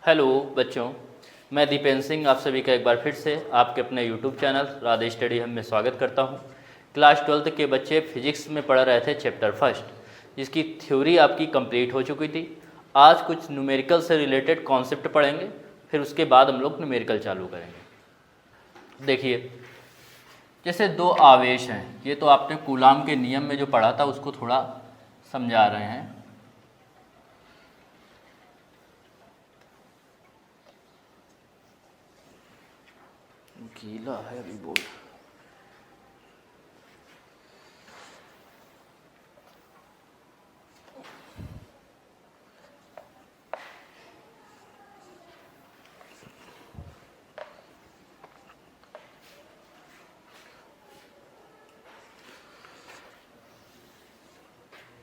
Hello बच्चों, मैं दीपेंद्र सिंह आप सभी का एक बार फिर से आपके अपने यूट्यूब चैनल राधे स्टडी हम में स्वागत करता हूं। क्लास 12th के बच्चे फिजिक्स में पढ़ रहे थे चैप्टर फर्स्ट, जिसकी थ्योरी आपकी कंप्लीट हो चुकी थी। आज कुछ न्यूमेरिकल से रिलेटेड कॉन्सेप्ट पढ़ेंगे, फिर उसके बाद हम लोग न्यूमेरिकल चालू करेंगे। देखिए, जैसे दो आवेश हैं, ये तो आपने कूलाम के नियम में जो पढ़ा था उसको थोड़ा समझा रहे हैं। गीला है अभी बोल।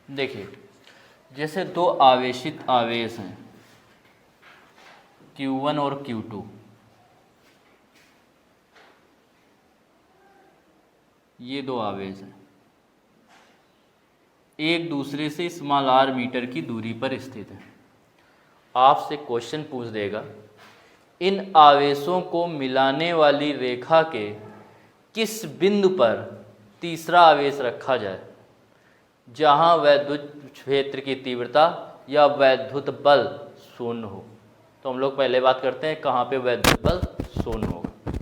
देखिए, जैसे दो आवेशित आवेश हैं Q1 और Q2, ये दो आवेश हैं, एक दूसरे से स्मॉल r मीटर की दूरी पर स्थित हैं। आपसे क्वेश्चन पूछ देगा, इन आवेशों को मिलाने वाली रेखा के किस बिंदु पर तीसरा आवेश रखा जाए जहां वैद्युत क्षेत्र की तीव्रता या वैद्युत बल शून्य हो। तो हम लोग पहले बात करते हैं कहाँ पे वैद्युत बल शून्य होगा।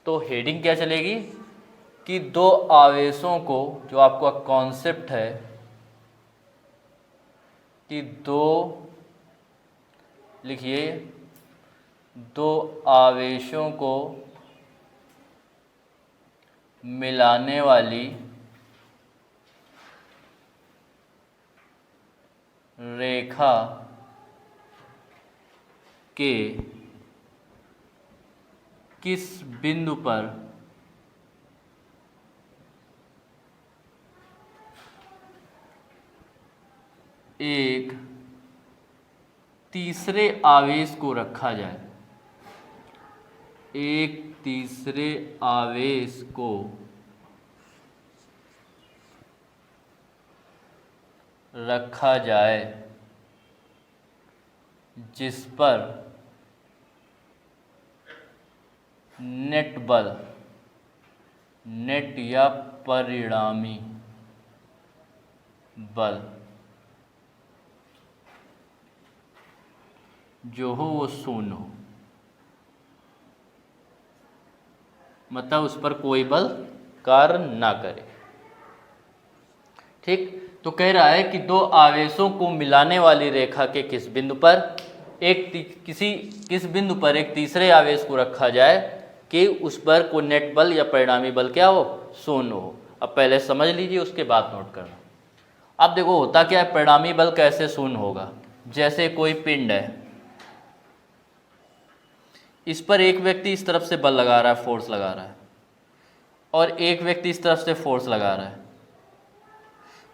तो हेडिंग क्या चलेगी कि दो आवेशों को, जो आपका कॉन्सेप्ट है कि लिखिए, दो आवेशों को मिलाने वाली रेखा के किस बिंदु पर एक तीसरे आवेश को रखा जाए, एक तीसरे आवेश को रखा जाए जिस पर नेट बल, नेट या परिणामी बल जो हो वो शून्य हो, मतलब उस पर कोई बल कार्य ना करे। ठीक, तो कह रहा है कि दो आवेशों को मिलाने वाली रेखा के किस बिंदु पर किस बिंदु पर एक तीसरे आवेश को रखा जाए कि उस पर कोई नेट बल या परिणामी बल क्या हो, शून्य हो। अब पहले समझ लीजिए, उसके बाद नोट करना। अब देखो होता क्या है, परिणामी बल कैसे शून्य होगा। जैसे कोई पिंड है, इस पर एक व्यक्ति इस तरफ से बल लगा रहा है, फोर्स लगा रहा है, और एक व्यक्ति इस तरफ से फोर्स लगा रहा है।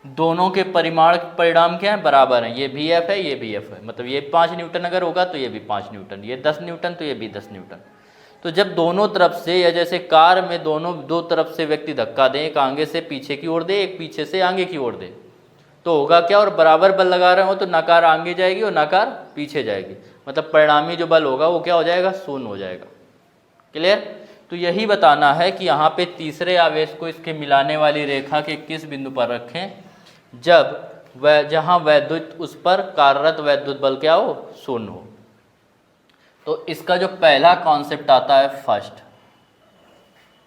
दोनों के परिणाम क्या है, बराबर हैं। ये भी एफ है, ये भी एफ है, मतलब ये 5 न्यूटन अगर होगा तो ये भी 5 न्यूटन, ये 10 न्यूटन तो ये भी 10 न्यूटन। तो जब दोनों तरफ से, या जैसे कार में दो तरफ से व्यक्ति धक्का दें, एक आगे से पीछे की ओर दे, एक पीछे से आगे की ओर दे, तो होगा क्या, और बराबर बल लगा रहे हो तो ना कार आगे जाएगी और ना कार पीछे जाएगी, मतलब परिणामी जो बल होगा वो क्या हो जाएगा, शून्य हो जाएगा। क्लियर। तो यही बताना है कि यहाँ पे तीसरे आवेश को इसके मिलाने वाली रेखा के किस बिंदु पर रखें जहाँ वैद्युत, उस पर कार्यरत वैद्युत बल क्या हो, शून्य हो। तो इसका जो पहला कॉन्सेप्ट आता है फर्स्ट,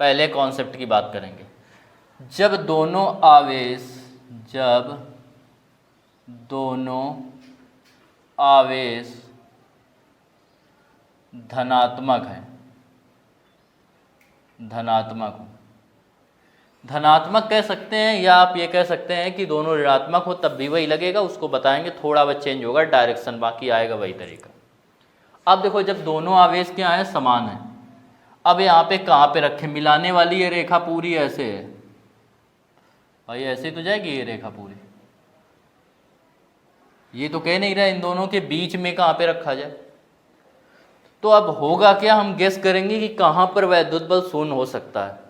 पहले कॉन्सेप्ट की बात करेंगे। जब दोनों आवेश धनात्मक है, धनात्मक कह सकते हैं, या आप ये कह सकते हैं कि दोनों ऋणात्मक हो तब भी वही लगेगा। उसको बताएंगे, थोड़ा बहुत चेंज होगा डायरेक्शन, बाकी आएगा वही तरीका। अब देखो, जब दोनों आवेश क्या है, समान है, अब यहाँ पे कहाँ पे रखें, मिलाने वाली ये रेखा पूरी ऐसे है भाई, ऐसे तो जाएगी ये रेखा पूरी। ये तो कह नहीं रहा इन दोनों के बीच में कहाँ पे रखा जाए। तो अब होगा क्या, हम गेस करेंगे कि कहाँ पर वैद्युत बल शून्य हो सकता है।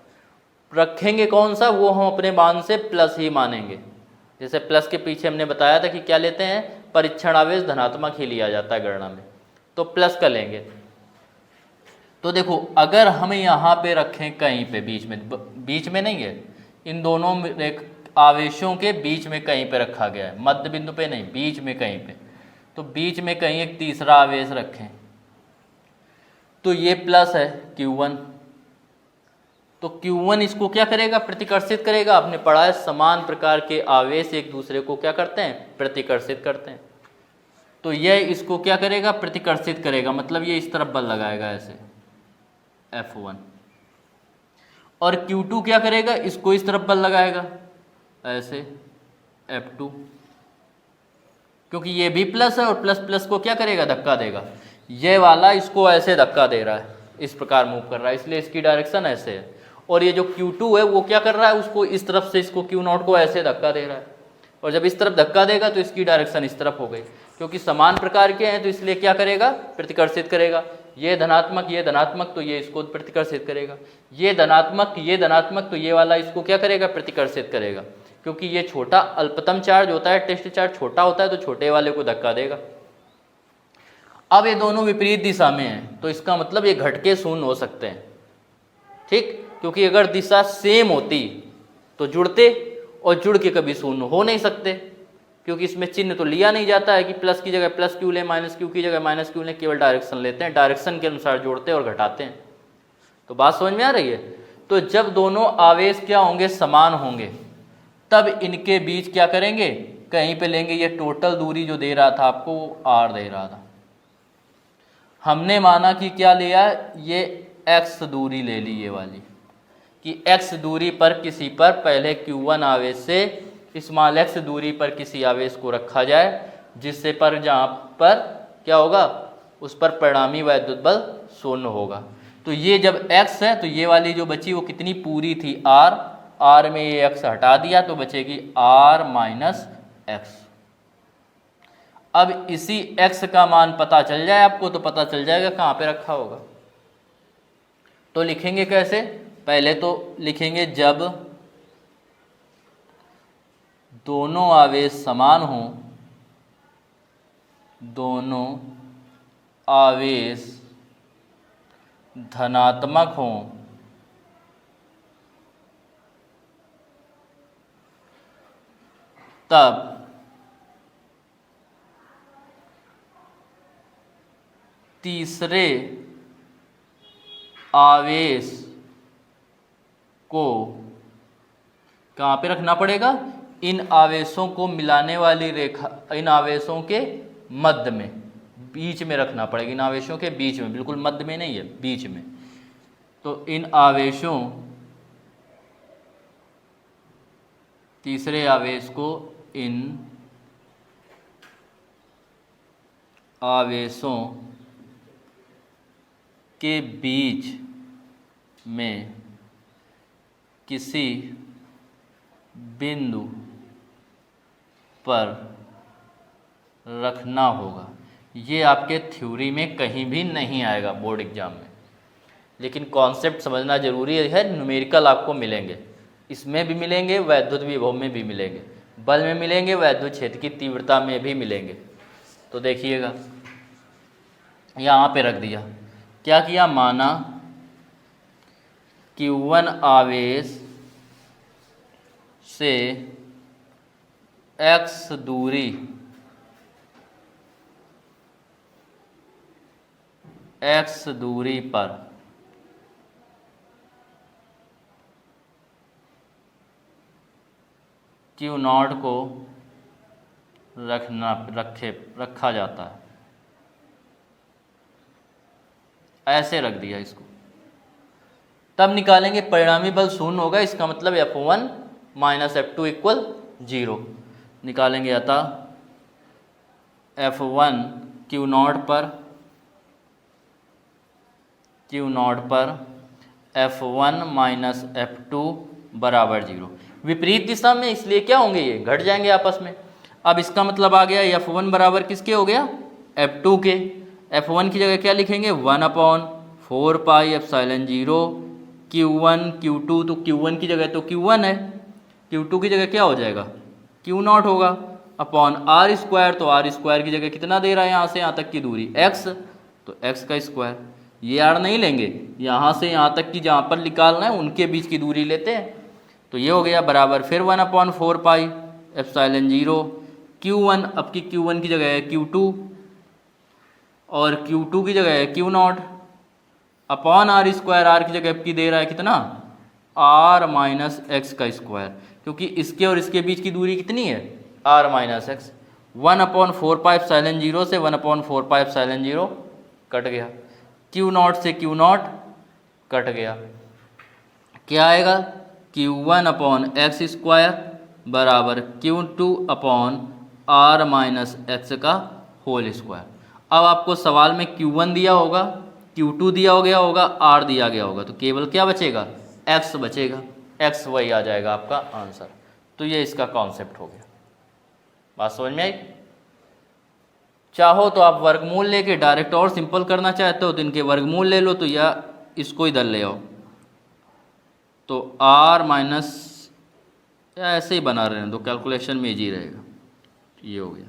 रखेंगे कौन सा, वो हम अपने मान से प्लस ही मानेंगे। जैसे प्लस के पीछे हमने बताया था कि क्या लेते हैं, परीक्षण आवेश धनात्मक ही लिया जाता है गणना में। तो प्लस का लेंगे। तो देखो अगर हम यहाँ पे रखें कहीं पे बीच में नहीं है, इन दोनों आवेशों के बीच में कहीं पे रखा गया है, मध्य बिंदु पे नहीं, बीच में कहीं पे। तो बीच में कहीं एक तीसरा आवेश रखें, तो ये प्लस है Q1। तो Q1 इसको क्या करेगा, प्रतिकर्षित करेगा। आपने पढ़ा है समान प्रकार के आवेश एक दूसरे को क्या करते हैं, प्रतिकर्षित करते हैं। तो यह इसको क्या करेगा, प्रतिकर्षित करेगा, मतलब ये इस तरफ बल लगाएगा ऐसे F1। और Q2 क्या करेगा, इसको इस तरफ बल लगाएगा ऐसे F2, क्योंकि ये भी प्लस है और प्लस प्लस को क्या करेगा, धक्का देगा। ये वाला इसको ऐसे धक्का दे रहा है, इस प्रकार मूव कर रहा है, इसलिए इसकी डायरेक्शन ऐसे है। और ये जो Q2 है वो क्या कर रहा है, उसको इस तरफ से इसको Q0 को ऐसे धक्का दे रहा है। और जब इस तरफ धक्का देगा तो इसकी डायरेक्शन इस तरफ हो गई, क्योंकि समान प्रकार के हैं तो इसलिए क्या करेगा, प्रतिकर्षित करेगा। ये धनात्मक तो ये इसको प्रतिकर्षित करेगा, ये धनात्मक तो ये वाला इसको क्या करेगा, प्रतिकर्षित करेगा। क्योंकि ये छोटा अल्पतम चार्ज होता है, टेस्ट चार्ज छोटा होता है, तो छोटे वाले को धक्का देगा। अब ये दोनों विपरीत दिशा में हैं, तो इसका मतलब ये घट के शून्य हो सकते हैं, ठीक। क्योंकि अगर दिशा सेम होती तो जुड़ते, और जुड़ के कभी शून्य हो नहीं सकते, क्योंकि इसमें चिन्ह तो लिया नहीं जाता है कि प्लस की जगह प्लस क्यू लें, माइनस क्यू की जगह माइनस क्यू लें, केवल डायरेक्शन लेते हैं, डायरेक्शन के अनुसार जोड़ते और घटाते हैं। तो बात समझ में आ रही है। तो जब दोनों आवेश क्या होंगे, समान होंगे, तब इनके बीच क्या करेंगे, कहीं पे लेंगे। ये टोटल दूरी जो दे रहा था आपको वो r दे रहा था, हमने माना कि क्या लिया, ये x दूरी ले ली, ये वाली, कि x दूरी पर किसी पर पहले Q1 आवेश से स्मॉल x दूरी पर किसी आवेश को रखा जाए, जिससे पर जहाँ पर क्या होगा, उस पर परिणामी वैद्युत बल शून्य होगा। तो ये जब x है तो ये वाली जो बची वो कितनी पूरी थी, r में ये x हटा दिया तो बचेगी r माइनस x। अब इसी x का मान पता चल जाए आपको, तो पता चल जाएगा कहाँ पे रखा होगा। तो लिखेंगे कैसे, पहले तो लिखेंगे जब दोनों आवेश समान हों, दोनों आवेश धनात्मक हों, तब तीसरे आवेश को कहाँ पे रखना पड़ेगा, इन आवेशों को मिलाने वाली रेखा, इन आवेशों के मध्य में, बीच में रखना पड़ेगा। इन आवेशों के बीच में, बिल्कुल मध्य में नहीं है, बीच में। तो इन आवेशों, तीसरे आवेश को इन आवेशों के बीच में किसी बिंदु पर रखना होगा। ये आपके थ्योरी में कहीं भी नहीं आएगा बोर्ड एग्जाम में, लेकिन कॉन्सेप्ट समझना जरूरी है। न्यूमेरिकल आपको मिलेंगे, इसमें भी मिलेंगे, वैद्युत विभव में भी मिलेंगे, बल में मिलेंगे, वैद्युत क्षेत्र की तीव्रता में भी मिलेंगे। तो देखिएगा यहाँ पे रख दिया, क्या किया, माना Q1 आवेश से x दूरी पर Q0 को रखा जाता है, ऐसे रख दिया इसको। तब निकालेंगे परिणामी बल शून्य होगा, इसका मतलब F1 माइनस F2 इक्वल 0 निकालेंगे। अतः F1 Q0 पर F1 माइनस F2 बराबर 0। विपरीत दिशा में, इसलिए क्या होंगे, ये घट जाएंगे आपस में। अब इसका मतलब आ गया F1 बराबर किसके हो गया, F2 के। F1 की जगह क्या लिखेंगे, 1/4 पाई एप्सिलॉन 0 Q1 Q2, तो Q1 की जगह तो Q1 है, Q2 की जगह क्या हो जाएगा, Q0 होगा, अपॉन r स्क्वायर। तो r स्क्वायर की जगह कितना दे रहा है, यहाँ से यहाँ तक की दूरी x, तो x का स्क्वायर, ये r नहीं लेंगे, यहाँ से यहाँ तक की जहाँ पर निकालना है उनके बीच की दूरी लेते हैं। तो ये हो गया बराबर फिर 1/4 पाई एप्सिलॉन 0 Q1, अब की Q1 की जगह है Q2 और Q2 की जगह है Q0 upon r square, r की जगह आपकी दे रहा है कितना r माइनस एक्स का स्क्वायर, क्योंकि इसके और इसके बीच की दूरी कितनी है r minus x. 1/4 pi epsilon 0 से 1/4 पाई एप्सिलॉन 0 कट गया, Q0 से Q0 कट गया, क्या आएगा Q1 अपॉन एक्स स्क्वायर बराबर Q2 upon r minus x का होल स्क्वायर। अब आपको सवाल में Q1 दिया होगा, Q2 दिया हो गया होगा, r दिया गया होगा, तो केवल क्या बचेगा x बचेगा, x वही आ जाएगा आपका आंसर। तो ये इसका कॉन्सेप्ट हो गया, बात समझ में आई। चाहो तो आप वर्गमूल लेके डायरेक्ट और सिंपल करना चाहते हो तो इनके वर्गमूल ले लो, तो या इसको इधर ले आओ, तो r माइनस या ऐसे ही बना रहे हैं तो कैलकुलेशन में इजी रहेगा। ये हो गया,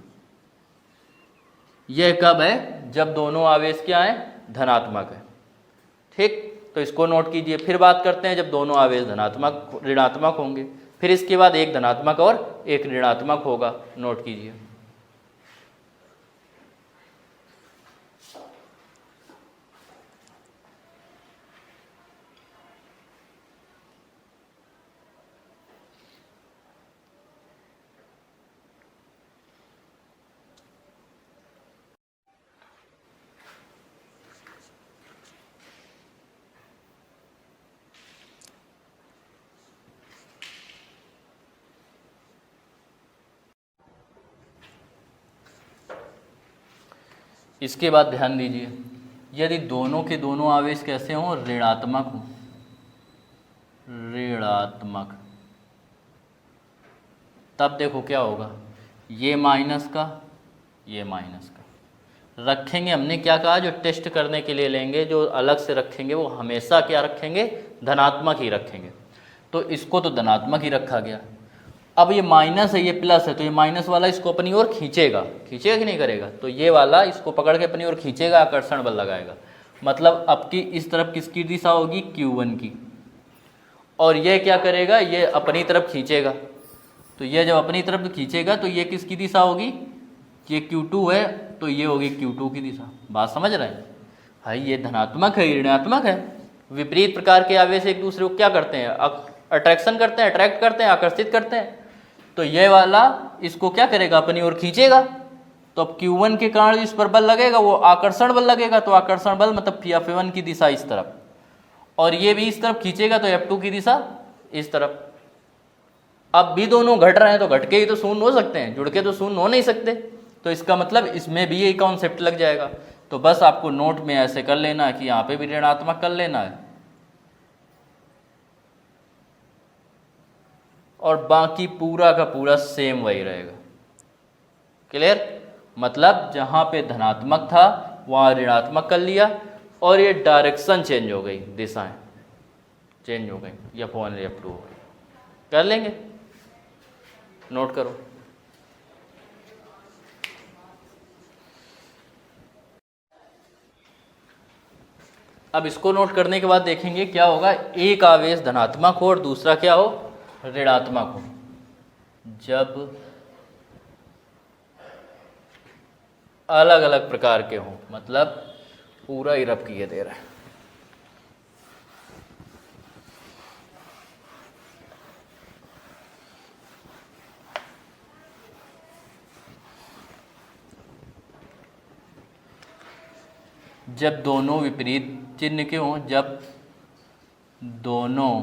यह कब है जब दोनों आवेश क्या है धनात्मक है, ठीक। तो इसको नोट कीजिए। फिर बात करते हैं जब दोनों आवेश धनात्मक ऋणात्मक होंगे, फिर इसके बाद एक धनात्मक और एक ऋणात्मक होगा, नोट कीजिए। इसके बाद ध्यान दीजिए, यदि दोनों के दोनों आवेश कैसे हों ऋणात्मक हों, ऋणात्मक, तब देखो क्या होगा, ये माइनस का ये माइनस का रखेंगे। हमने क्या कहा, जो टेस्ट करने के लिए लेंगे, जो अलग से रखेंगे वो हमेशा क्या रखेंगे धनात्मक ही रखेंगे। तो इसको तो धनात्मक ही रखा गया। अब ये माइनस है ये प्लस है, तो ये माइनस वाला इसको अपनी ओर खींचेगा, खींचेगा कि नहीं करेगा, तो ये वाला इसको पकड़ के अपनी ओर खींचेगा, आकर्षण बल लगाएगा। मतलब अब की इस तरफ किसकी दिशा होगी Q1 की, और ये क्या करेगा, ये अपनी तरफ खींचेगा। तो ये जब अपनी तरफ खींचेगा तो ये किसकी दिशा होगी, ये Q2 है, तो ये होगी Q2 की दिशा। बात समझ रहे हैं भाई, ये धनात्मक है ऋणात्मक है। विपरीत प्रकार के आवेश एक दूसरे को क्या करते हैं, अट्रैक्शन करते हैं, अट्रैक्ट करते हैं, आकर्षित करते हैं। तो ये वाला इसको क्या करेगा, अपनी ओर खींचेगा। तो अब Q1 के कारण इस पर बल लगेगा, वो आकर्षण बल लगेगा, तो आकर्षण बल मतलब F1 की दिशा इस तरफ, और ये भी इस तरफ खींचेगा, तो F2 की दिशा इस तरफ। अब भी दोनों घट रहे हैं, तो घट के ही तो शून्य हो सकते हैं, जुड़ के तो शून्य हो नहीं सकते। तो इसका मतलब इसमें भी यही कॉन्सेप्ट लग जाएगा। तो बस आपको नोट में ऐसे कर लेना है कि यहाँ पे भी ऋणात्मक कर लेना है, और बाकी पूरा का पूरा सेम वही रहेगा। क्लियर, मतलब जहाँ पे धनात्मक था वहाँ ऋणात्मक कर लिया, और ये डायरेक्शन चेंज हो गई, दिशाएं चेंज हो गई, F1 F2 हो गई। कर लेंगे, नोट करो। अब इसको नोट करने के बाद देखेंगे क्या होगा, एक आवेश धनात्मक हो और दूसरा क्या हो ऋणात्मक हो। जब अलग अलग प्रकार के हों, मतलब पूरा ही रब किए दे रहा है। जब दोनों विपरीत चिन्ह के हों, जब दोनों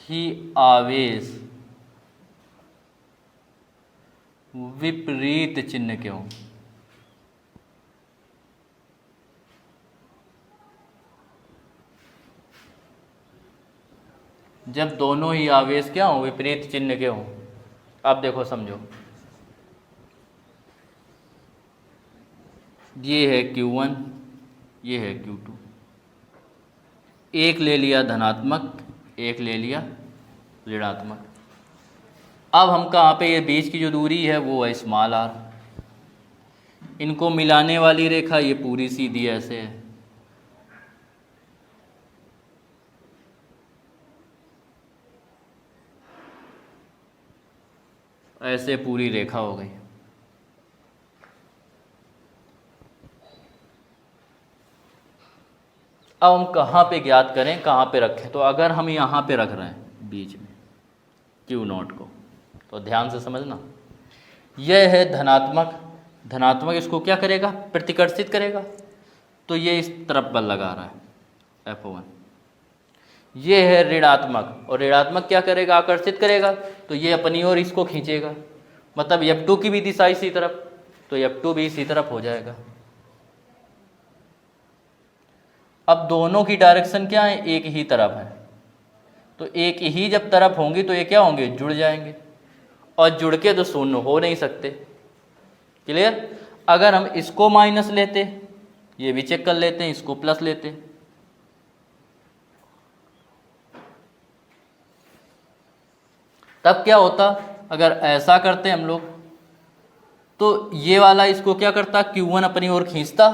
ही आवेश विपरीत चिन्ह के हों, जब दोनों ही आवेश क्या हों विपरीत चिन्ह के हों। अब देखो समझो, ये है Q1, ये है Q2, एक ले लिया धनात्मक, एक ले लिया ऋणात्मक। अब हम कहाँ पे, ये बीच की जो दूरी है वो है स्मॉल r, इनको मिलाने वाली रेखा ये पूरी सीधी ऐसे है, ऐसे पूरी रेखा हो गई। अब हम कहाँ पे ज्ञात करें, कहाँ पे रखें? तो अगर हम यहाँ पे रख रहे हैं बीच में Q0 को, तो ध्यान से समझना, यह है धनात्मक। धनात्मक इसको क्या करेगा? प्रतिकर्षित करेगा। तो ये इस तरफ बल लगा रहा है F1। ये है ऋणात्मक, और ऋणात्मक क्या करेगा? आकर्षित करेगा। तो ये अपनी ओर इसको खींचेगा, मतलब F2 की भी दिशा इसी तरफ, तो F2 भी इसी तरफ हो जाएगा। अब दोनों की डायरेक्शन क्या है? एक ही तरफ है। तो एक ही जब तरफ होंगी तो ये क्या होंगे? जुड़ जाएंगे, और जुड़ के तो शून्य हो नहीं सकते। क्लियर? अगर हम इसको माइनस लेते, ये भी चेक कर लेते हैं, इसको प्लस लेते, तब क्या होता? अगर ऐसा करते हम लोग, तो ये वाला इसको क्या करता? Q1 अपनी ओर खींचता,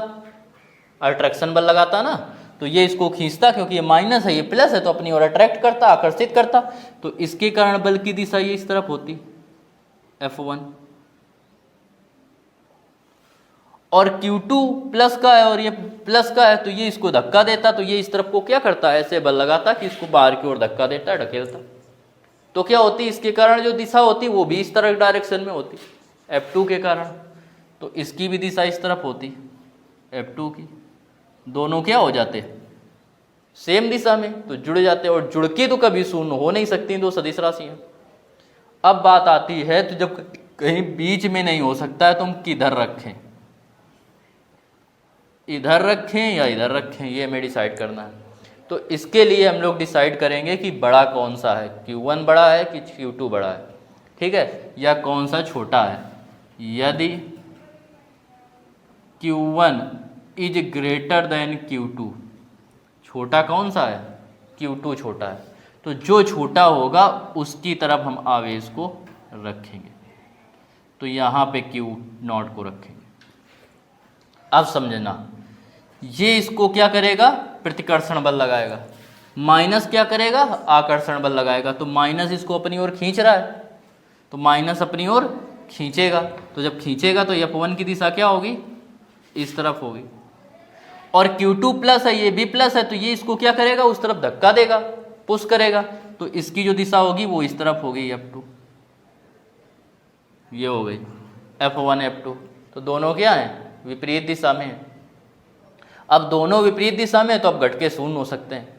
अट्रैक्शन बल लगाता ना, तो ये इसको खींचता, क्योंकि ये माइनस है ये प्लस है, तो अपनी ओर अट्रैक्ट करता, आकर्षित करता। तो इसके कारण बल की दिशा ये इस तरफ होती F1। और Q2 प्लस का है और ये प्लस का है, तो ये इसको धक्का देता, तो ये इस तरफ को क्या करता है? ऐसे बल लगाता कि इसको बाहर की ओर धक्का देता, ढकेलता। तो क्या होती? इसके कारण जो दिशा होती वो भी इस तरफ डायरेक्शन में होती F2 के कारण। तो इसकी भी दिशा इस तरफ होती F2 की। दोनों क्या हो जाते? सेम दिशा में, तो जुड़ जाते। और जुड़ के तो कभी शून्य हो नहीं सकती दो सदिश राशियां। अब बात आती है, तो जब कहीं बीच में नहीं हो सकता है तो हम किधर रखें? इधर रखें या इधर रखें, ये हमें डिसाइड करना है। तो इसके लिए हम लोग डिसाइड करेंगे कि बड़ा कौन सा है, Q1 बड़ा है कि Q2 बड़ा है, ठीक है, या कौन सा छोटा है। यदि Q1 is greater than Q2, छोटा कौन सा है? Q2 छोटा है। तो जो छोटा होगा उसकी तरफ हम आवेश को रखेंगे। तो यहाँ पे Q0 को रखेंगे। अब समझना, ये इसको क्या करेगा? प्रतिकर्षण बल लगाएगा। माइनस क्या करेगा? आकर्षण बल लगाएगा। तो माइनस इसको अपनी ओर खींच रहा है, तो माइनस अपनी ओर खींचेगा। तो जब खींचेगा तो F1 की दिशा क्या होगी? इस तरफ होगी। और Q2 प्लस है, ये भी प्लस है, तो ये इसको क्या करेगा? उस तरफ धक्का देगा, पुश करेगा। तो इसकी जो दिशा होगी वो इस तरफ होगी F2। ये हो गई F1 F2। तो दोनों क्या है? विपरीत दिशा में है। अब दोनों विपरीत दिशा में, तो अब घट के शून्य हो सकते हैं।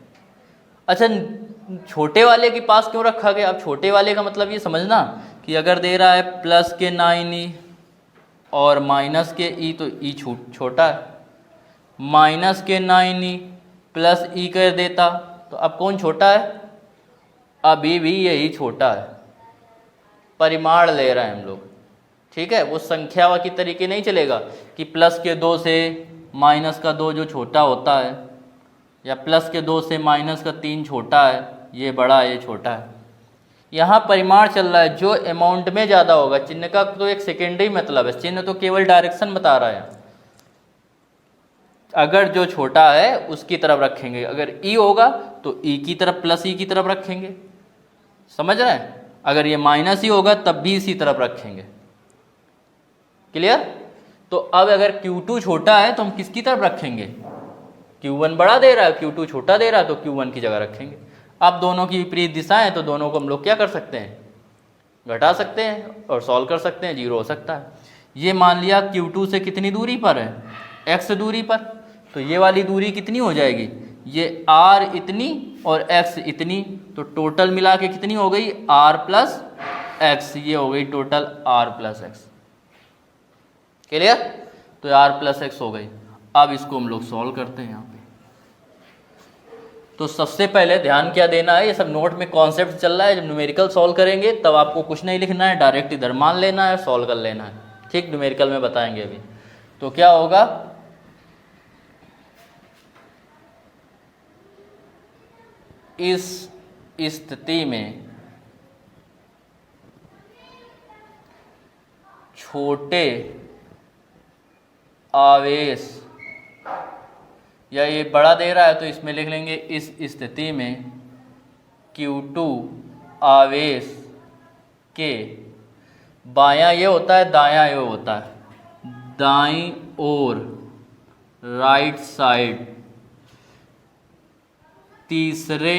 अच्छा, छोटे वाले के पास क्यों रखा गया? अब छोटे वाले का मतलब ये समझना कि अगर दे रहा है प्लस के 9e और माइनस के e, तो e छोटा है। माइनस के 9e प्लस e कर देता, तो अब कौन छोटा है? अभी भी यही छोटा है। परिमाण ले रहे हैं हम लोग, ठीक है। वो संख्या की तरीके नहीं चलेगा कि प्लस के 2 से माइनस का 2 जो छोटा होता है, या प्लस के 2 से माइनस का 3 छोटा है, ये बड़ा है ये छोटा है। यहाँ परिमाण चल रहा है, जो अमाउंट में ज़्यादा होगा। चिन्ह का तो एक सेकेंडरी मतलब है, चिन्ह तो केवल डायरेक्शन बता रहा है। अगर जो छोटा है उसकी तरफ रखेंगे, अगर ई होगा तो ई की तरफ, प्लस ई की तरफ रखेंगे, समझ रहे हैं। अगर ये माइनस ही होगा तब भी इसी तरफ रखेंगे। क्लियर? तो अब अगर Q2 छोटा है तो हम किसकी तरफ रखेंगे? Q1 बड़ा दे रहा है, Q2 छोटा दे रहा है, तो Q1 की जगह रखेंगे। अब दोनों की विपरीत दिशा है, तो दोनों को हम लोग क्या कर सकते हैं? घटा सकते हैं और सॉल्व कर सकते हैं, 0 हो सकता है। ये मान लिया Q2 से कितनी दूरी पर है? x दूरी पर। तो ये वाली दूरी कितनी हो जाएगी? ये r इतनी और x इतनी, तो टोटल मिला के कितनी हो गई? r plus x। ये हो गई total r plus x। Clear? तो r प्लस x हो गई। अब इसको हम लोग सॉल्व करते हैं यहाँ पे। तो सबसे पहले ध्यान क्या देना है, ये सब नोट में कॉन्सेप्ट चल रहा है। जब न्यूमेरिकल सॉल्व करेंगे तब आपको कुछ नहीं लिखना है, डायरेक्ट इधर मान लेना है, सॉल्व कर लेना है, ठीक। न्यूमेरिकल में बताएंगे अभी। तो क्या होगा? इस स्थिति में छोटे आवेश, या ये बड़ा दे रहा है तो इसमें लिख लेंगे इस स्थिति में Q2 आवेश के बायां ये होता है, दायां ये होता है, दाईं ओर राइट साइड तीसरे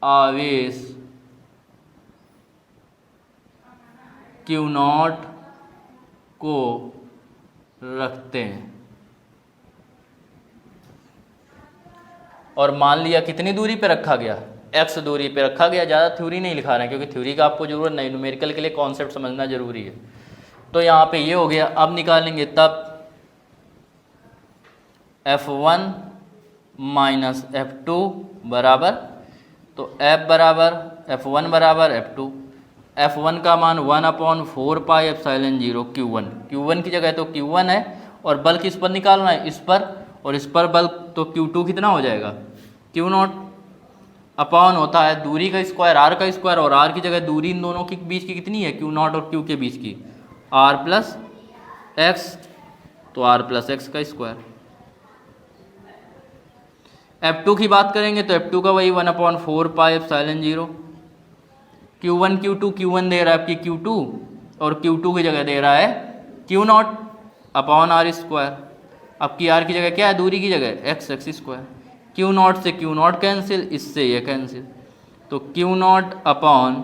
आवेश Q0 को रखते हैं। और मान लिया कितनी दूरी पे रखा गया, x दूरी पे रखा गया। ज़्यादा थ्योरी नहीं लिखा रहे हैं क्योंकि थ्योरी का आपको ज़रूरत नहीं, न्यूमेरिकल के लिए कॉन्सेप्ट समझना जरूरी है। तो यहाँ पे ये हो गया। अब निकालेंगे तब F1 माइनस F2 बराबर, तो F बराबर F1 बराबर F2। F1 का मान 1/4 पाई एप्सिलॉन 0 Q1 की जगह तो Q1 है, और बल किस पर निकालना है, इस पर, और इस पर बल तो Q2 कितना हो जाएगा, Q0 अपॉन होता है दूरी का स्क्वायर r का स्क्वायर, और r की जगह दूरी इन दोनों के बीच की कितनी है, Q0 और Q के बीच की, r प्लस x, तो r प्लस x का स्क्वायर। F2 की बात करेंगे तो F2 का वही 1/4 पाई एप्सिलॉन 0 Q1 दे रहा है आपकी Q2, और Q2 की जगह दे रहा है Q0 अपॉन r स्क्वायर। अब की r की जगह क्या है, दूरी की जगह x स्क्वायर। Q0 से Q0 कैंसिल, इससे ये कैंसिल, तो Q0 upon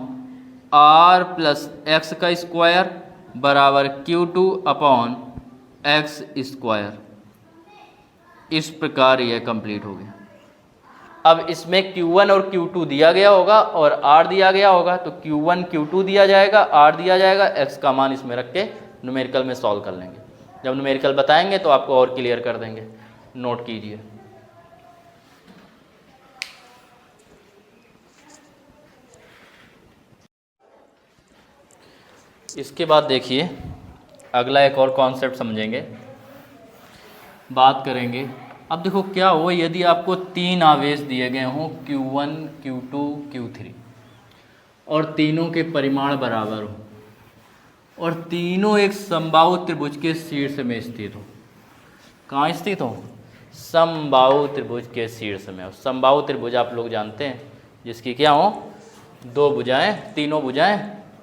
r plus x का स्क्वायर बराबर Q2 अपॉन x स्क्वायर। इस प्रकार यह कंप्लीट हो गया। अब इसमें Q1 और Q2 दिया गया होगा और R दिया गया होगा, तो Q1 Q2 दिया जाएगा, R दिया जाएगा, x का मान इसमें रख के न्यूमेरिकल में सॉल्व कर लेंगे। जब न्यूमेरिकल बताएंगे तो आपको और क्लियर कर देंगे, नोट कीजिए। इसके बाद देखिए अगला एक और कॉन्सेप्ट समझेंगे, बात करेंगे। अब देखो क्या हो, यदि आपको 3 आवेश दिए गए हों Q1 Q2 Q3 और तीनों के परिमाण बराबर हो, और तीनों एक समबाहु त्रिभुज के शीर्ष में स्थित हो। कहाँ स्थित हो, समबाहु त्रिभुज के शीर्ष में हो। समबाहु त्रिभुज आप लोग जानते हैं, जिसकी क्या हो, 2 भुजाएं, तीनों भुजाएं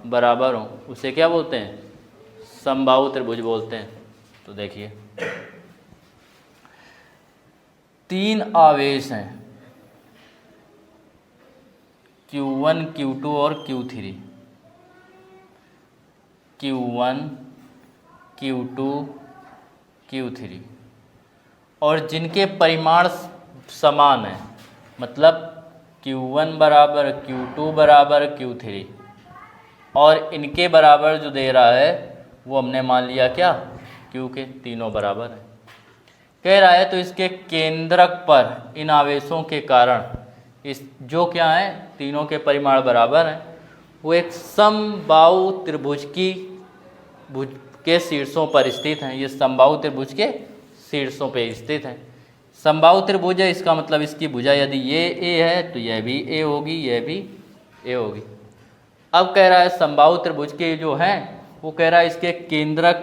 बराबर हो, उसे क्या बोलते हैं, समबाहु त्रिभुज बोलते हैं। तो देखिए 3 आवेश हैं Q1 Q2 और Q3, Q1 Q2 Q3, और जिनके परिमाण समान हैं, मतलब Q1 बराबर Q2 बराबर Q3, और इनके बराबर जो दे रहा है वो हमने मान लिया क्या, Q के, तीनों बराबर है। कह रहा है तो इसके केंद्रक पर इन आवेशों के कारण इस जो क्या है, तीनों के परिमाण बराबर हैं, वो एक समबाहु त्रिभुज के शीर्षों पर स्थित हैं। ये समबाहु त्रिभुज के शीर्षों पर स्थित हैं। समबाहु त्रिभुज है, इसका मतलब इसकी भुजा यदि ये A है तो यह भी A होगी, यह भी A होगी। अब कह रहा है समबाहु त्रिभुज के जो हैं, वो कह रहा है इसके केंद्रक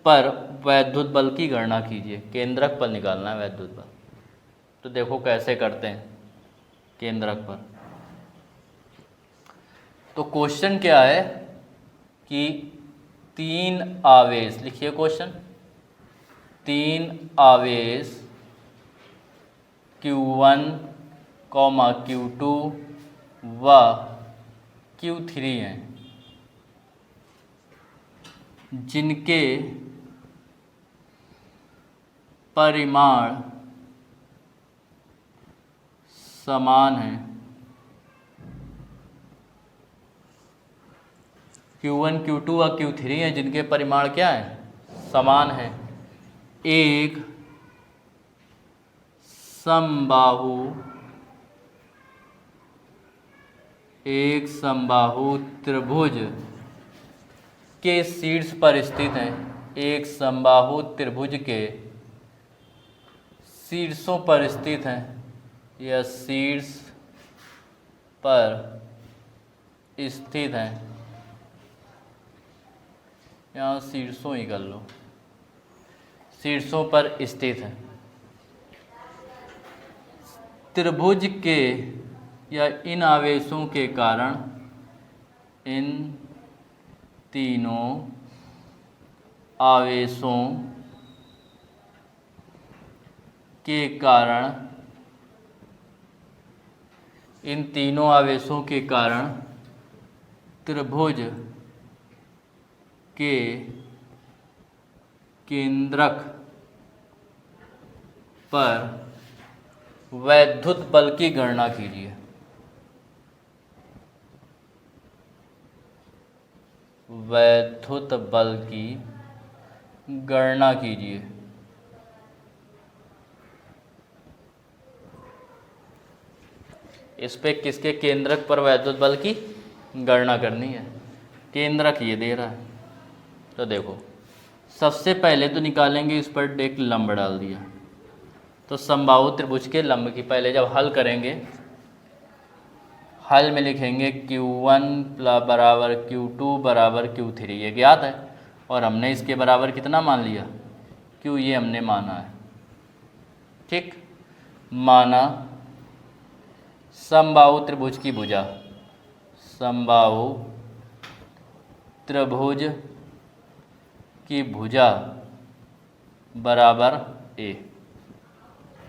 पर वैद्युत बल की गणना कीजिए। केंद्रक पर निकालना है वैद्युत बल। तो देखो कैसे करते हैं केंद्रक पर। तो क्वेश्चन क्या है कि 3 आवेश, लिखिए क्वेश्चन, 3 आवेश Q1, Q2 व Q3 हैं, जिनके परिमाण समान हैं। Q1 Q2 व Q3 हैं, जिनके परिमाण क्या हैं, समान हैं। एक समबाहु त्रिभुज के शीर्ष पर स्थित हैं। एक समबाहु त्रिभुज के शीर्षों पर स्थित हैं, या शीर्ष पर स्थित हैं। यहाँ शीर्षों ही कर लो, शीर्षों पर स्थित है। त्रिभुज के या इन आवेशों के कारण, इन तीनों आवेशों के कारण, इन तीनों आवेशों के कारण त्रिभुज के केंद्रक पर वैद्युत बल की गणना कीजिए। वैद्युत बल की गणना कीजिए। इस पे किसके केंद्रक पर वैद्युत बल की गणना करनी है। केंद्रक ये दे रहा है, तो देखो सबसे पहले तो निकालेंगे, इस पर एक लंब डाल दिया, तो समबाहु त्रिभुज के लंब की पहले जब हल करेंगे, हल में लिखेंगे Q1 बराबर Q2 बराबर Q3, ये ज्ञात है और हमने इसके बराबर कितना मान लिया, Q, ये हमने माना है। ठीक, माना समबाहु त्रिभुज की भुजा, समबाहु त्रिभुज की भुजा बराबर ए,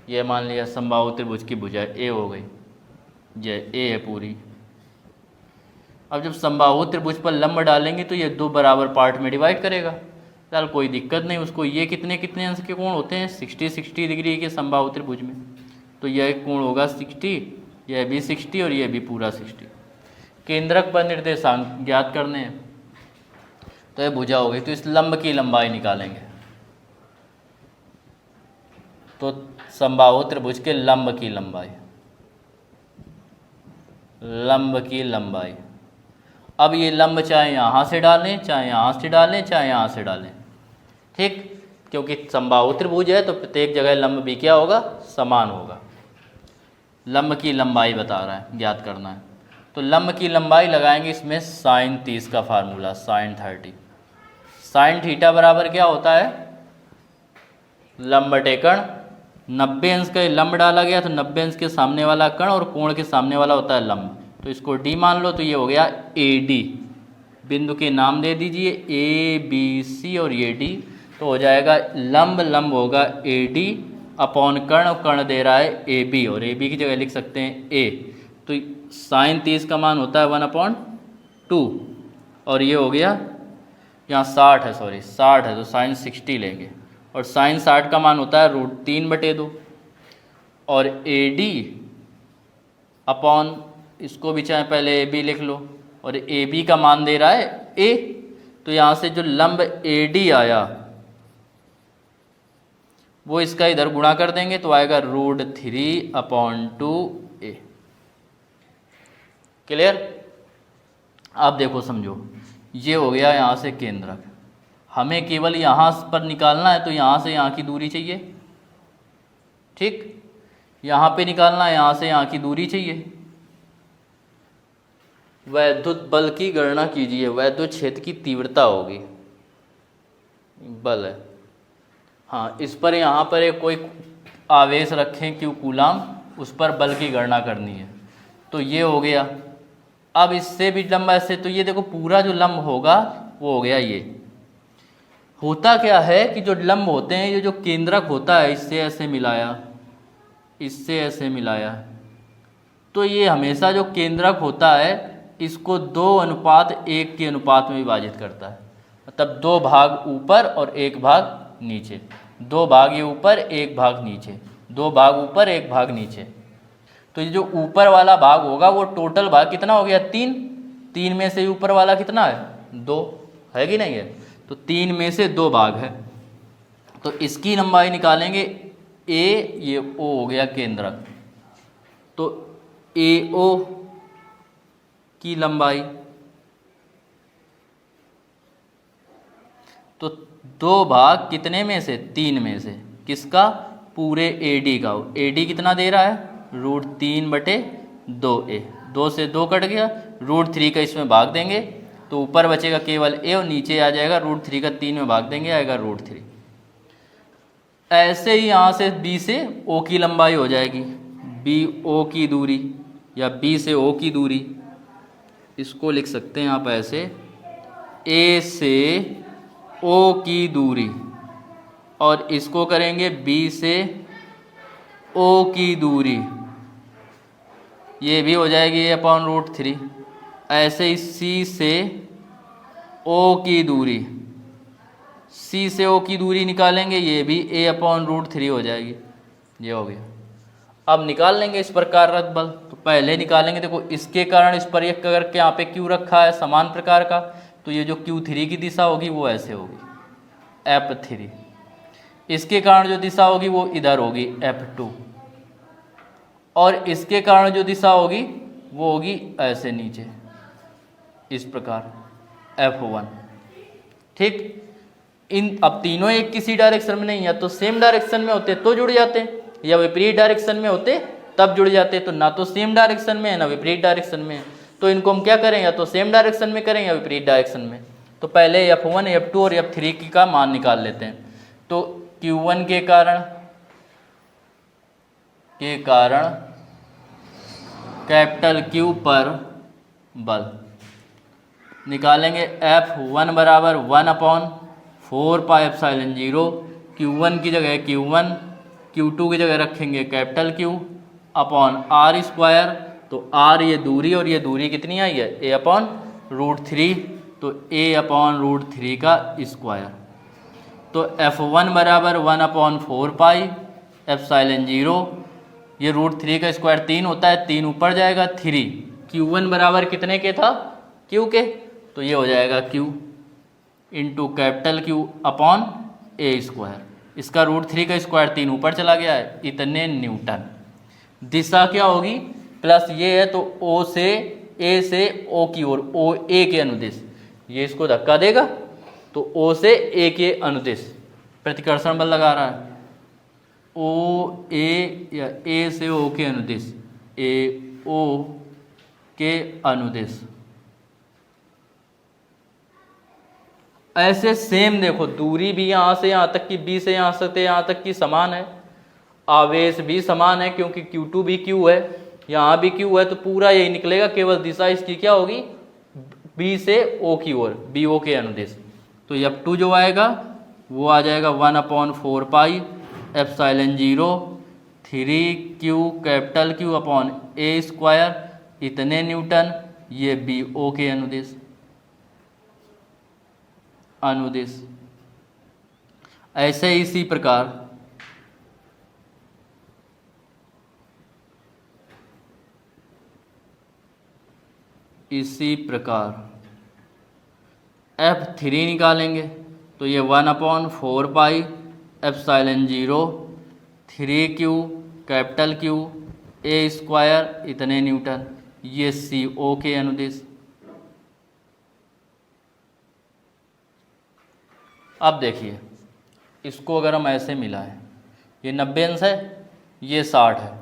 ये मान लिया समबाहु त्रिभुज की भुजा ए हो गई, ये ए है पूरी। अब जब समबाहु त्रिभुज पर लंब डालेंगे तो ये दो बराबर पार्ट में डिवाइड करेगा, चल कोई दिक्कत नहीं उसको। ये कितने कितने अंश के कोण होते हैं, 60 डिग्री के समबाहु त्रिभुज में, तो यह कोण होगा 60, यह भी 60 और यह भी पूरा 60। केंद्रक पर निर्देशांक ज्ञात करने हैं, तो यह भुजा हो गई। तो इस लंब की लंबाई निकालेंगे, तो समबाहु त्रिभुज के लंब की लंबाई, लंब की लंबाई। अब ये लंब चाहे यहाँ से डालें, चाहे यहाँ से डालें, चाहे यहाँ से डालें, ठीक, क्योंकि समबाहु त्रिभुज है तो प्रत्येक जगह लंब भी क्या होगा, समान होगा। लंब की लंबाई बता रहा है, ज्ञात करना है। तो लंब की लंबाई लगाएंगे इसमें साइन 30 का फार्मूला, साइन 30। साइन थीटा बराबर क्या होता है, लंब बटे कर्ण। 90 अंश का लंब डाला गया तो 90 अंश के सामने वाला कर्ण और कोण के सामने वाला होता है लंब, तो इसको डी मान लो। तो ये हो गया AD, बिंदु के नाम दे दीजिए ABC और ये D, तो हो जाएगा लंब, लंब होगा AD अपॉन कर्ण, और कर्ण दे रहा है AB और AB की जगह लिख सकते हैं A। तो साइन 30 का मान होता है 1/2 और ये हो गया, यहाँ 60 है, सॉरी 60 है तो साइन 60 लेंगे, और साइन 60 का मान होता है √3/2 और AD अपॉन, इसको भी चाहे पहले AB लिख लो, और AB का मान दे रहा है A, तो यहाँ से जो लंब AD आया वो इसका इधर गुणा कर देंगे तो आएगा √3/2A। क्लियर? आप देखो समझो, ये हो गया यहाँ से केंद्रक। हमें केवल यहाँ पर निकालना है, तो यहाँ से यहाँ की दूरी चाहिए, ठीक, यहाँ पे निकालना है, यहाँ से यहाँ की दूरी चाहिए। वैद्युत बल की गणना कीजिए, वैद्युत क्षेत्र की तीव्रता होगी, बल है, हाँ, इस पर यहाँ पर एक कोई आवेश रखें Q कूलाम, उस पर बल की गणना करनी है। तो ये हो गया। अब इससे भी लंबा ऐसे, तो ये देखो पूरा जो लंब होगा वो हो गया। ये होता क्या है कि जो लंब होते हैं, ये जो केंद्रक होता है, इससे ऐसे मिलाया, इससे ऐसे मिलाया, तो ये हमेशा जो केंद्रक होता है इसको 2:1 के अनुपात में विभाजित करता है, मतलब 2 भाग ऊपर और 1 भाग नीचे, 2 भाग ये ऊपर, 1 भाग नीचे, 2 भाग ऊपर, 1 भाग नीचे। तो ये जो ऊपर वाला भाग होगा वो टोटल भाग कितना हो गया, 3। 3 में से ऊपर वाला कितना है, 2 है कि नहीं है, तो 3 में से 2 भाग है। तो इसकी लंबाई निकालेंगे A, ये O हो गया केंद्रक, तो AO की लंबाई, तो 2 भाग कितने में से, 3 में से, किसका, पूरे AD का। AD कितना दे रहा है, √3/2A, 2 से 2 कट गया, √3 का इसमें भाग देंगे तो ऊपर बचेगा केवल A और नीचे आ जाएगा √3 का 3 में भाग देंगे, आएगा √3। ऐसे ही यहाँ से बी से ओ की लंबाई हो जाएगी, बी ओ की दूरी या बी से ओ की दूरी, इसको लिख सकते हैं आप ऐसे, ए से ओ की दूरी, और इसको करेंगे बी से ओ की दूरी, ये भी हो जाएगी a/√3। ऐसे ही सी से ओ की दूरी, सी से ओ की दूरी निकालेंगे, ये भी a/√3 हो जाएगी, ये हो गया। अब निकाल लेंगे इस पर कार्यरत बल, तो पहले निकालेंगे, देखो इसके कारण इस पर एक करके यहाँ पे क्यू रखा है समान प्रकार का, तो ये जो Q3 की दिशा होगी वो ऐसे होगी F3, इसके कारण जो दिशा होगी वो इधर होगी F2, और इसके कारण जो दिशा होगी वो होगी ऐसे नीचे इस प्रकार F1। ठीक, इन अब तीनों एक किसी डायरेक्शन में नहीं, या तो सेम डायरेक्शन में होते तो जुड़ जाते, या विपरीत डायरेक्शन में होते तब जुड़ जाते, तो ना तो सेम डायरेक्शन में है ना विपरीत डायरेक्शन में है, तो इनको हम क्या करें, या तो सेम डायरेक्शन में करें या विपरीत डायरेक्शन में। तो पहले F1, F2 और F3 की का मान निकाल लेते हैं। तो Q1 के कारण कैपिटल Q पर बल निकालेंगे, F1 बराबर 1/4πε0, Q1 की जगह Q1, Q2 की जगह रखेंगे कैपिटल Q अपॉन r², तो r ये दूरी और ये दूरी कितनी आई है a/√3, तो a/√3 का स्क्वायर। तो F1 बराबर 1/4πε0, ये √3 का स्क्वायर 3 होता है, 3 ऊपर जाएगा 3, Q1 बराबर कितने के था Q के, तो ये हो जाएगा Q into capital Q upon a², इसका √3 का स्क्वायर 3 ऊपर चला गया है, इतने न्यूटन। दिशा क्या होगी, प्लस ये है तो O से A से O की ओर, OA के अनुदिश, ये इसको धक्का देगा तो O से A के अनुदिश प्रतिकर्षण बल लगा रहा है, OA या A से O के अनुदिश, AO के अनुदिश। ऐसे सेम देखो, दूरी भी यहाँ से यहाँ तक की B से यहाँ से यहाँ तक की समान है, आवेश भी समान है क्योंकि Q2 भी Q है, यहाँ भी Q है, तो पूरा यही निकलेगा, केवल दिशा इसकी क्या होगी B से O की ओर, BO के अनुदिश। तो F2 जो आएगा वो आ जाएगा 1/4πε0 3Q capital Q upon a², इतने न्यूटन, ये BO के अनुदिश। ऐसे इसी प्रकार F3 निकालेंगे, तो ये 1/4πε0 3Q कैपिटल Q a², इतने न्यूटन, ये CO के अनुदिश। अब देखिए इसको अगर हम ऐसे मिलाएं, ये 90 अंश है, ये 60 है,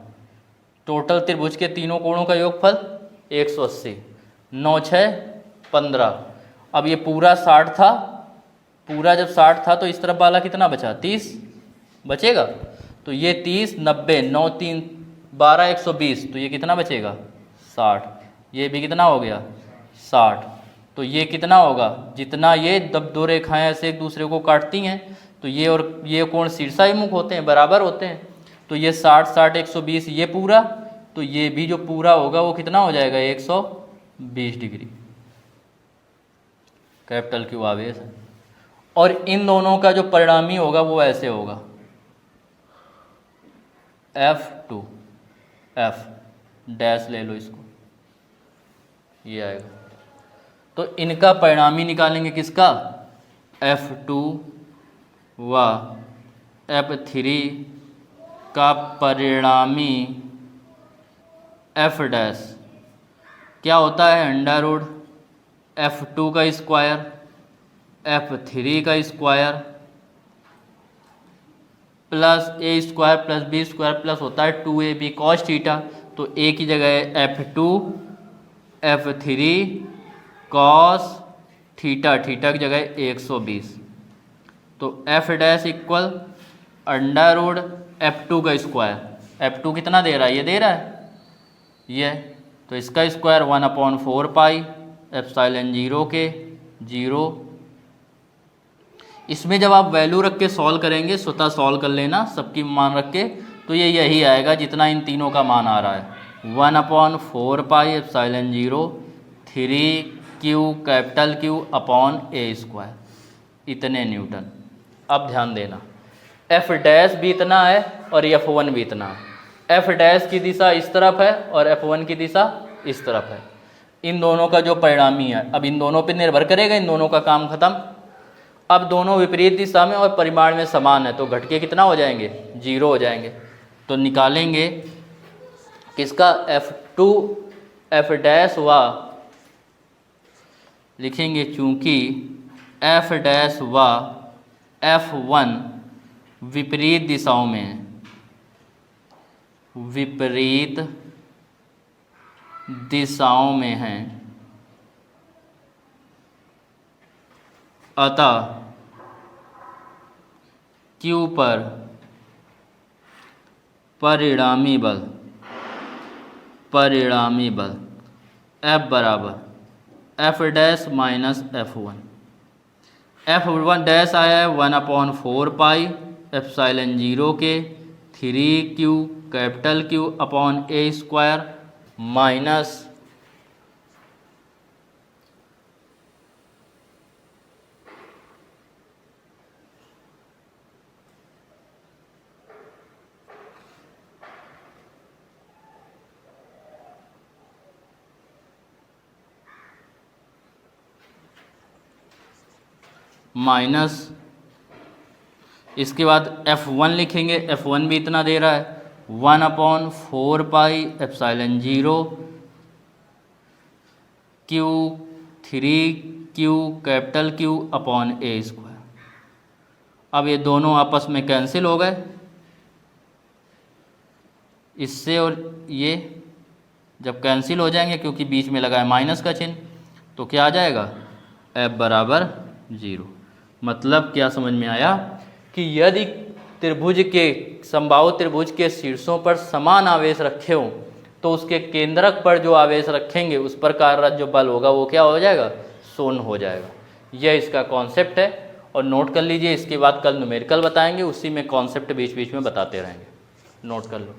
टोटल त्रिभुज के तीनों कोणों का योगफल 180, 9 6 15। अब ये पूरा 60 था, पूरा जब 60 था तो इस तरफ वाला कितना बचा, 30 बचेगा, तो ये 30 90 9 3 12 120, तो ये कितना बचेगा 60, ये भी कितना हो गया 60, तो ये कितना होगा, जितना ये दो रेखाएं ऐसे एक दूसरे को काटती हैं तो ये और ये कोण शीर्षाभिमुख होते हैं, बराबर होते हैं, तो ये 60 60 120 ये पूरा, तो ये भी जो पूरा होगा वो कितना हो जाएगा 120 डिग्री, कैपिटल Q आवेश है। और इन दोनों का जो परिणामी होगा वो ऐसे होगा F2, F डैश ले लो इसको, ये आएगा। तो इनका परिणामी निकालेंगे किसका, F2 व F3 का परिणामी F डैश क्या होता है, अंडर रूट F2 का स्क्वायर F3 का square plus a² plus b² plus होता है 2ab cos थीटा, तो a की जगह है F2 F3 cos theta, theta की जगह 120, तो F डैश इक्वल √F2 का स्क्वायर। F2 कितना दे रहा है, ये दे रहा है ये, तो इसका स्क्वायर 1/4 पाई एप्सिलॉन 0 के 0। इसमें जब आप वैल्यू रख के सॉल्व करेंगे, स्वतः सॉल्व कर लेना सबकी मान रख के, तो ये यही आएगा जितना इन तीनों का मान आ रहा है 1/4 pi epsilon 0 3Q capital Q upon A square, इतने न्यूटन। अब ध्यान देना F डैश भी इतना है और F1 भी इतना है। F डैश की दिशा इस तरफ है और F1 की दिशा इस तरफ है। इन दोनों का जो परिणामी है, अब इन दोनों पे निर्भर करेगा, इन दोनों का काम खत्म। अब दोनों विपरीत दिशा में और परिमाण में समान है, तो घटके कितना हो जाएंगे, 0 हो जाएंगे। तो निकालेंगे किसका, F2 F डैश व लिखेंगे चूंकि F डैश व F1 विपरीत दिशाओं में है, विपरीत दिशाओं में हैं, अतः Q पर परिणामी बल F बराबर F dash minus F1। F1 dash आया है 1/4 पाई एप्सिलॉन 0 के 3Q capital Q upon A square minus इसके बाद F1 लिखेंगे, F1 भी इतना दे रहा है 1/4 pi epsilon 0 Q 3Q capital Q upon A square. अब ये दोनों आपस में कैंसिल हो गए, इससे और ये जब कैंसिल हो जाएंगे, क्योंकि बीच में लगा है माइनस का चिन्ह, तो क्या आ जाएगा F बराबर 0। मतलब क्या समझ में आया कि यदि त्रिभुज के समबाहु त्रिभुज के शीर्षों पर समान आवेश रखे हों, तो उसके केंद्रक पर जो आवेश रखेंगे उस पर कार्यरत जो बल होगा वो क्या हो जाएगा, शून्य हो जाएगा। यह इसका कॉन्सेप्ट है, और नोट कर लीजिए। इसके बाद कल न्यूमेरिकल बताएंगे, उसी में कॉन्सेप्ट बीच बीच में बताते रहेंगे, नोट कर लो।